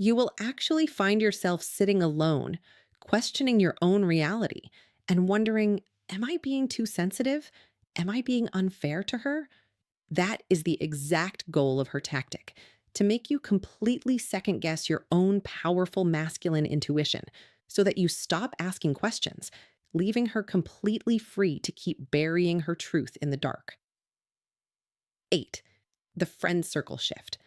You will actually find yourself sitting alone, questioning your own reality, and wondering, am I being too sensitive? Am I being unfair to her? That is the exact goal of her tactic, to make you completely second guess your own powerful masculine intuition so that you stop asking questions, leaving her completely free to keep burying her truth in the dark. 8. The friend circle shift.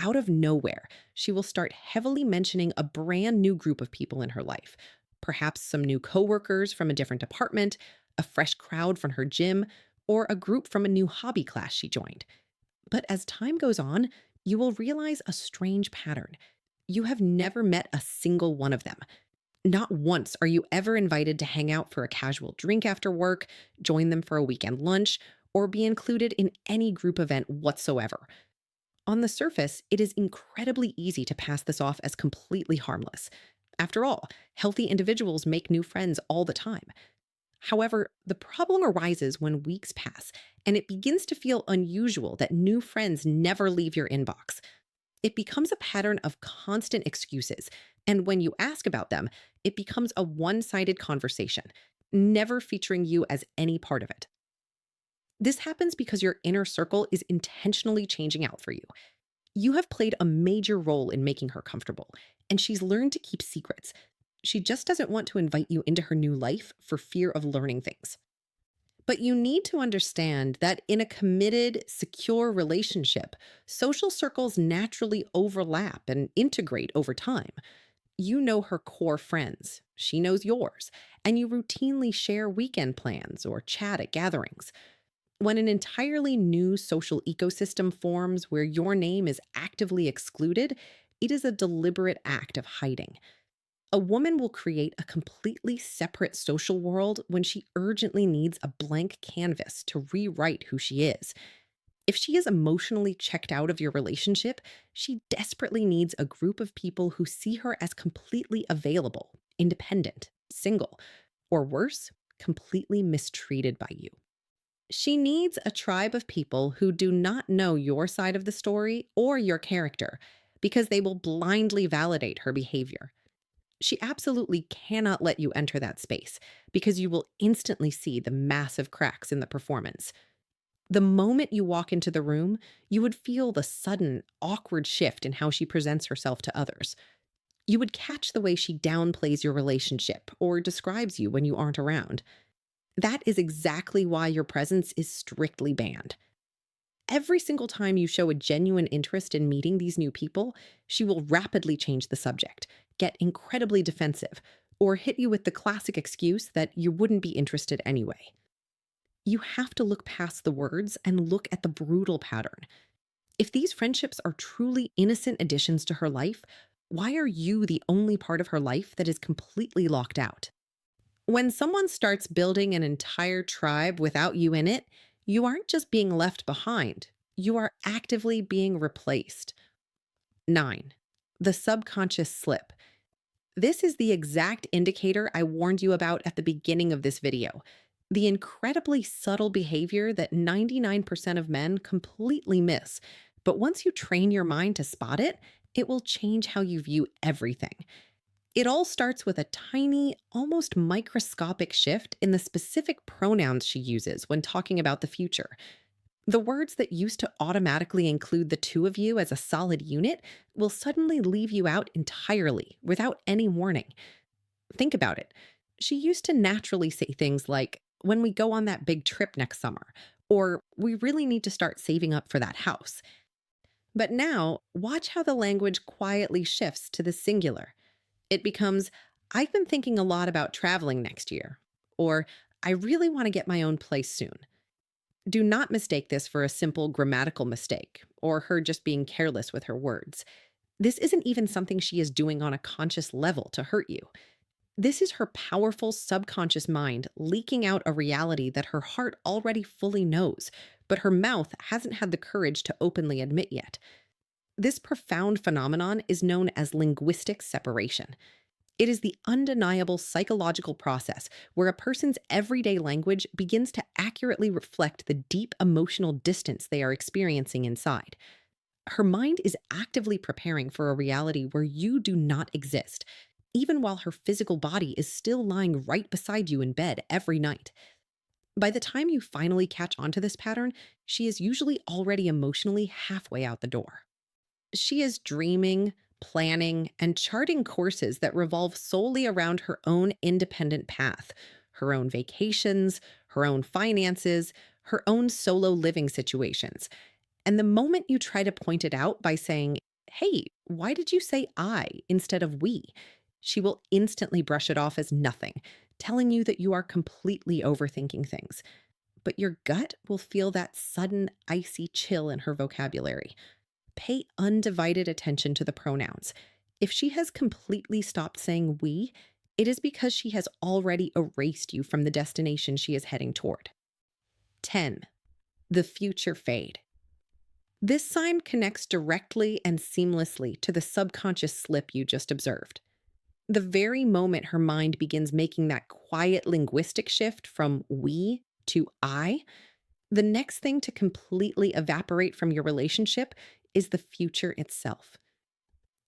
Out of nowhere, she will start heavily mentioning a brand new group of people in her life. Perhaps some new coworkers from a different department, a fresh crowd from her gym, or a group from a new hobby class she joined. But as time goes on, you will realize a strange pattern. You have never met a single one of them. Not once are you ever invited to hang out for a casual drink after work, join them for a weekend lunch, or be included in any group event whatsoever. On the surface, it is incredibly easy to pass this off as completely harmless. After all, healthy individuals make new friends all the time. However, the problem arises when weeks pass and it begins to feel unusual that new friends never leave your inbox. It becomes a pattern of constant excuses, and when you ask about them, it becomes a one sided conversation, never featuring you as any part of it. This happens because your inner circle is intentionally changing out for you. You have played a major role in making her comfortable, and she's learned to keep secrets. She just doesn't want to invite you into her new life for fear of learning things. But you need to understand that in a committed, secure relationship, social circles naturally overlap and integrate over time. You know her core friends, she knows yours, and you routinely share weekend plans or chat at gatherings. When an entirely new social ecosystem forms where your name is actively excluded, it is a deliberate act of hiding. A woman will create a completely separate social world when she urgently needs a blank canvas to rewrite who she is. If she is emotionally checked out of your relationship, she desperately needs a group of people who see her as completely available, independent, single, or worse, completely mistreated by you. She needs a tribe of people who do not know your side of the story or your character because they will blindly validate her behavior. She absolutely cannot let you enter that space because you will instantly see the massive cracks in the performance. The moment you walk into the room, you would feel the sudden, awkward shift in how she presents herself to others. You would catch the way she downplays your relationship or describes you when you aren't around. That is exactly why your presence is strictly banned. Every single time you show a genuine interest in meeting these new people, she will rapidly change the subject, get incredibly defensive, or hit you with the classic excuse that you wouldn't be interested anyway. You have to look past the words and look at the brutal pattern. If these friendships are truly innocent additions to her life, why are you the only part of her life that is completely locked out? When someone starts building an entire tribe without you in it, you aren't just being left behind, you are actively being replaced. 9. The subconscious slip. This is the exact indicator I warned you about at the beginning of this video. The incredibly subtle behavior that 99% of men completely miss. But once you train your mind to spot it, it will change how you view everything. It all starts with a tiny, almost microscopic shift in the specific pronouns she uses when talking about the future. The words that used to automatically include the two of you as a solid unit will suddenly leave you out entirely without any warning. Think about it. She used to naturally say things like, when we go on that big trip next summer, or we really need to start saving up for that house. But now, watch how the language quietly shifts to the singular. It becomes, I've been thinking a lot about traveling next year, or I really want to get my own place soon. Do not mistake this for a simple grammatical mistake or her just being careless with her words. This isn't even something she is doing on a conscious level to hurt you. This is her powerful subconscious mind leaking out a reality that her heart already fully knows, but her mouth hasn't had the courage to openly admit yet. This profound phenomenon is known as linguistic separation. It is the undeniable psychological process where a person's everyday language begins to accurately reflect the deep emotional distance they are experiencing inside. Her mind is actively preparing for a reality where you do not exist, even while her physical body is still lying right beside you in bed every night. By the time you finally catch on to this pattern, she is usually already emotionally halfway out the door. She is dreaming, planning, and charting courses that revolve solely around her own independent path, her own vacations, her own finances, her own solo living situations. And the moment you try to point it out by saying, "Hey, why did you say I instead of we?" she will instantly brush it off as nothing, telling you that you are completely overthinking things. But your gut will feel that sudden icy chill in her vocabulary. Pay undivided attention to the pronouns. If she has completely stopped saying we, it is because she has already erased you from the destination she is heading toward. 10. The future fade. This sign connects directly and seamlessly to the subconscious slip you just observed. The very moment her mind begins making that quiet linguistic shift from we to I, the next thing to completely evaporate from your relationship is the future itself.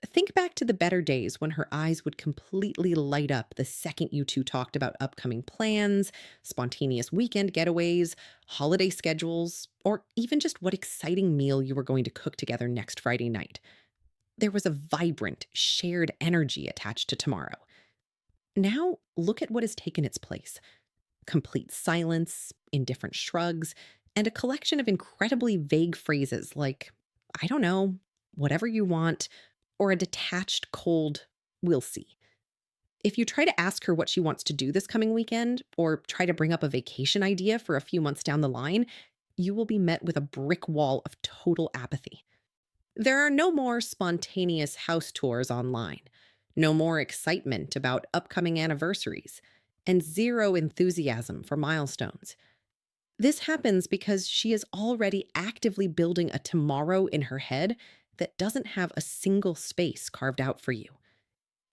Think back to the better days when her eyes would completely light up the second you two talked about upcoming plans, spontaneous weekend getaways, holiday schedules, or even just what exciting meal you were going to cook together next Friday night. There was a vibrant, shared energy attached to tomorrow. Now, look at what has taken its place: complete silence, indifferent shrugs, and a collection of incredibly vague phrases like, "I don't know," "whatever you want," or a detached, cold, "we'll see." If you try to ask her what she wants to do this coming weekend, or try to bring up a vacation idea for a few months down the line, you will be met with a brick wall of total apathy. There are no more spontaneous house tours online, no more excitement about upcoming anniversaries, and zero enthusiasm for milestones. This happens because she is already actively building a tomorrow in her head that doesn't have a single space carved out for you.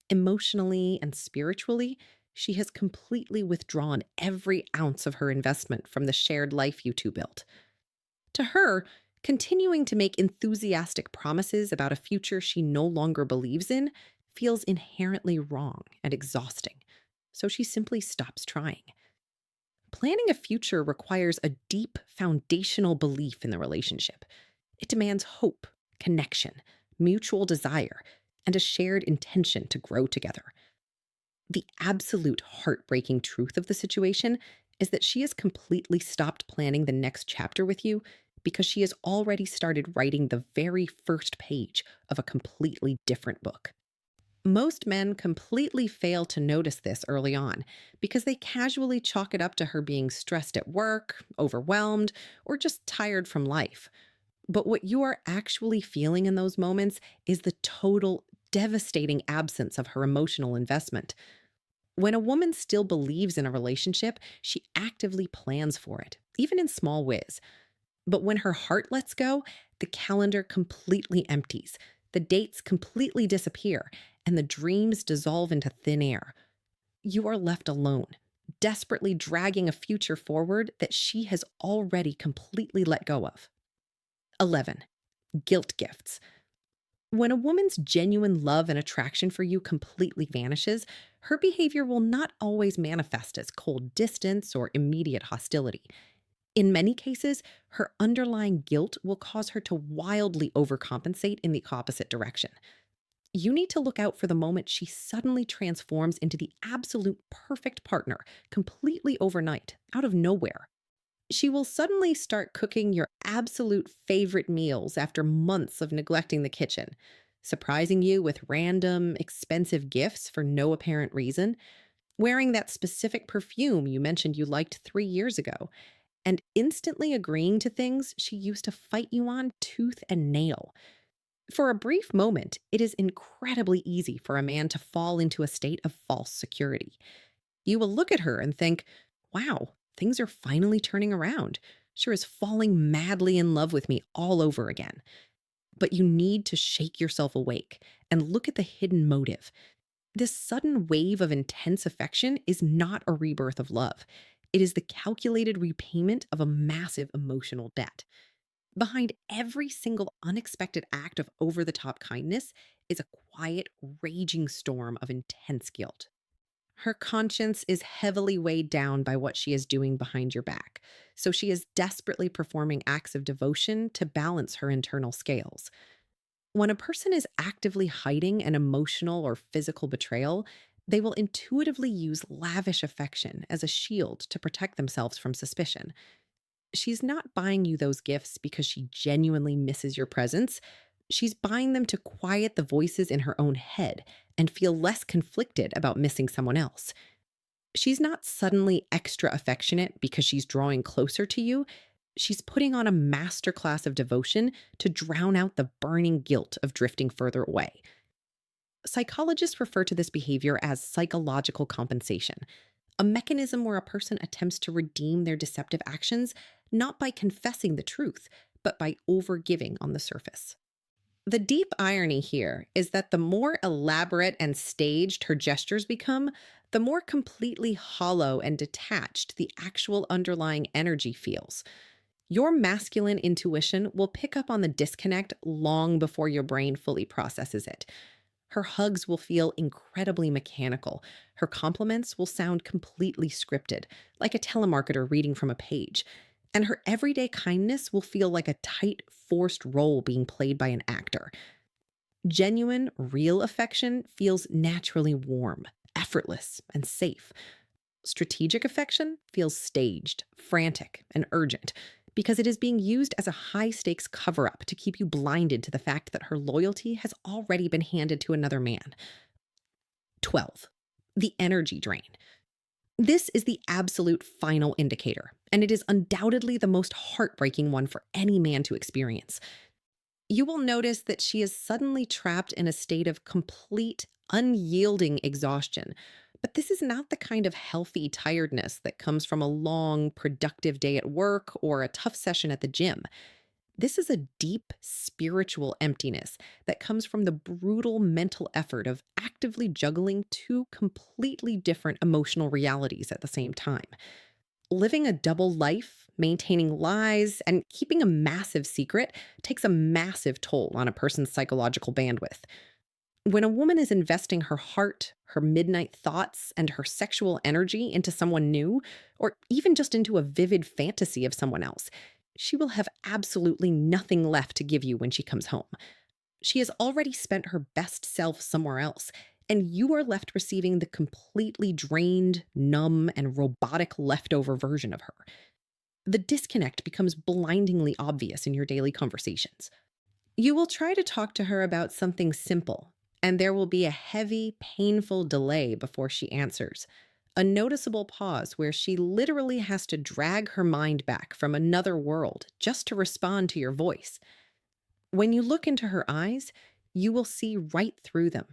Emotionally and spiritually, she has completely withdrawn every ounce of her investment from the shared life you two built. To her, continuing to make enthusiastic promises about a future she no longer believes in feels inherently wrong and exhausting, so she simply stops trying. Planning a future requires a deep foundational belief in the relationship. It demands hope, connection, mutual desire, and a shared intention to grow together. The absolute heartbreaking truth of the situation is that she has completely stopped planning the next chapter with you because she has already started writing the very first page of a completely different book. Most men completely fail to notice this early on because they casually chalk it up to her being stressed at work, overwhelmed, or just tired from life. But what you are actually feeling in those moments is the total, devastating absence of her emotional investment. When a woman still believes in a relationship, she actively plans for it, even in small ways. But when her heart lets go, the calendar completely empties, the dates completely disappear, and the dreams dissolve into thin air. You are left alone, desperately dragging a future forward that she has already completely let go of. 11. Guilt gifts. When a woman's genuine love and attraction for you completely vanishes, her behavior will not always manifest as cold distance or immediate hostility. In many cases, her underlying guilt will cause her to wildly overcompensate in the opposite direction. You need to look out for the moment she suddenly transforms into the absolute perfect partner, completely overnight, out of nowhere. She will suddenly start cooking your absolute favorite meals after months of neglecting the kitchen, surprising you with random, expensive gifts for no apparent reason, wearing that specific perfume you mentioned you liked 3 years ago, and instantly agreeing to things she used to fight you on tooth and nail. For a brief moment, it is incredibly easy for a man to fall into a state of false security. You will look at her and think, wow, things are finally turning around. She is falling madly in love with me all over again. But you need to shake yourself awake and look at the hidden motive. This sudden wave of intense affection is not a rebirth of love. It is the calculated repayment of a massive emotional debt. Behind every single unexpected act of over the top kindness is a quiet, raging storm of intense guilt. Her conscience is heavily weighed down by what she is doing behind your back, so she is desperately performing acts of devotion to balance her internal scales. When a person is actively hiding an emotional or physical betrayal, they will intuitively use lavish affection as a shield to protect themselves from suspicion. She's not buying you those gifts because she genuinely misses your presence. She's buying them to quiet the voices in her own head and feel less conflicted about missing someone else. She's not suddenly extra affectionate because she's drawing closer to you. She's putting on a masterclass of devotion to drown out the burning guilt of drifting further away. Psychologists refer to this behavior as psychological compensation, a mechanism where a person attempts to redeem their deceptive actions not by confessing the truth, but by overgiving on the surface. The deep irony here is that the more elaborate and staged her gestures become, the more completely hollow and detached the actual underlying energy feels. Your masculine intuition will pick up on the disconnect long before your brain fully processes it. Her hugs will feel incredibly mechanical. Her compliments will sound completely scripted, like a telemarketer reading from a page. And her everyday kindness will feel like a tight, forced role being played by an actor. Genuine, real affection feels naturally warm, effortless, and safe. Strategic affection feels staged, frantic, and urgent because it is being used as a high stakes cover up to keep you blinded to the fact that her loyalty has already been handed to another man. 12. The energy drain. This is the absolute final indicator, and it is undoubtedly the most heartbreaking one for any man to experience. You will notice that she is suddenly trapped in a state of complete, unyielding exhaustion. But this is not the kind of healthy tiredness that comes from a long, productive day at work or a tough session at the gym. This is a deep spiritual emptiness that comes from the brutal mental effort of actively juggling two completely different emotional realities at the same time. Living a double life, maintaining lies, and keeping a massive secret takes a massive toll on a person's psychological bandwidth. When a woman is investing her heart, her midnight thoughts, and her sexual energy into someone new, or even just into a vivid fantasy of someone else, she will have absolutely nothing left to give you when she comes home. She has already spent her best self somewhere else, and you are left receiving the completely drained, numb, and robotic leftover version of her. The disconnect becomes blindingly obvious in your daily conversations. You will try to talk to her about something simple, and there will be a heavy, painful delay before she answers. A noticeable pause where she literally has to drag her mind back from another world just to respond to your voice. When you look into her eyes, you will see right through them.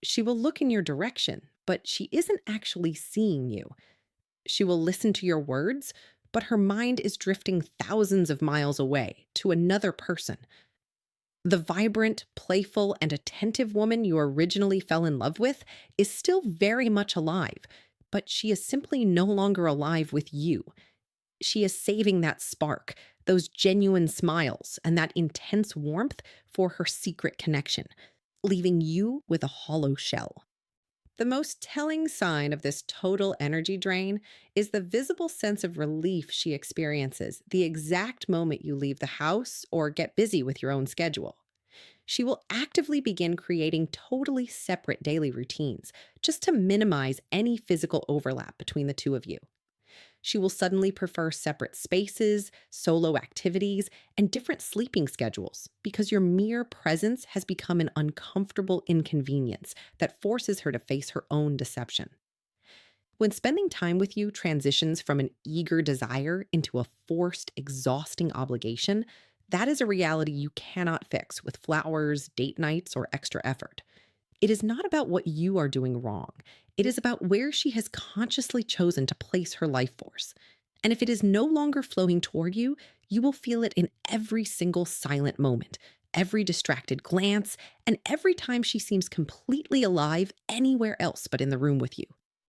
She will look in your direction, but she isn't actually seeing you. She will listen to your words, but her mind is drifting thousands of miles away to another person. The vibrant, playful, and attentive woman you originally fell in love with is still very much alive, but she is simply no longer alive with you. She is saving that spark, those genuine smiles, and that intense warmth for her secret connection, leaving you with a hollow shell. The most telling sign of this total energy drain is the visible sense of relief she experiences the exact moment you leave the house or get busy with your own schedule. She will actively begin creating totally separate daily routines just to minimize any physical overlap between the two of you. She will suddenly prefer separate spaces, solo activities, and different sleeping schedules because your mere presence has become an uncomfortable inconvenience that forces her to face her own deception. When spending time with you transitions from an eager desire into a forced, exhausting obligation, that is a reality you cannot fix with flowers, date nights, or extra effort. It is not about what you are doing wrong. It is about where she has consciously chosen to place her life force. And if it is no longer flowing toward you, you will feel it in every single silent moment, every distracted glance, and every time she seems completely alive anywhere else but in the room with you.